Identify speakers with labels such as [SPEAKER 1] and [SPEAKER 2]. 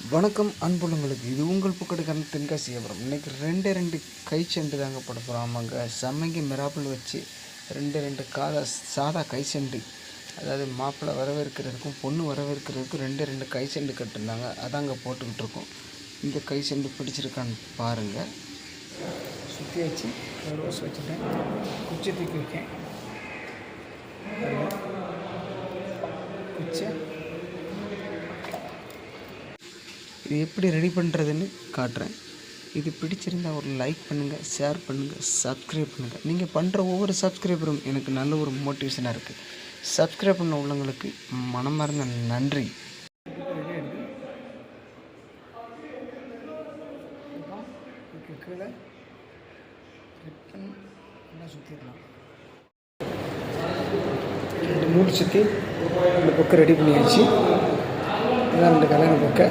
[SPEAKER 1] வணக்கம் அன்புள்ளங்களுக்கு, இது உங்கள் புக்கெடுக்கான தென்காசிபுரம். இன்றைக்கி ரெண்டு கை செண்டு தாங்க போட போகிறோம். ஆமாங்க, செம்மங்கி மிராப்பிள் வச்சு ரெண்டு சாதா கை செண்டு, அதாவது மாப்பிள்ளை வரவேற்கிறதுக்கும் பொண்ணு வரவேற்கிறதுக்கும் ரெண்டு கை செண்டு கட்டிருந்தாங்க. அதாங்க போட்டுக்கிட்டு இருக்கோம். இந்த கை செண்டு பிடிச்சிருக்கான்னு பாருங்கள். சுற்றி வச்சு ரோஸ் வச்சுட்டேன், குச்சி தூக்கி வைக்கேன். குச்சை இது எப்படி ரெடி பண்ணுறதுன்னு காட்டுறேன். இது பிடிச்சிருந்தால் ஒரு லைக் பண்ணுங்கள், ஷேர் பண்ணுங்கள், சப்ஸ்கிரைப் பண்ணுங்கள். நீங்கள் பண்ணுற ஒவ்வொரு சப்ஸ்கிரைபரும் எனக்கு நல்ல ஒரு மோட்டிவேஷனாக இருக்குது. சப்ஸ்கிரைப் பண்ண உள்ளவங்களுக்கு மனமார்ந்த நன்றி. கீழே சுற்றிடலாம். 2 நூல் சுற்றி இந்த புக்கை ரெடி பண்ணியாச்சு. இதான் 2 கல்யாண புக்கை.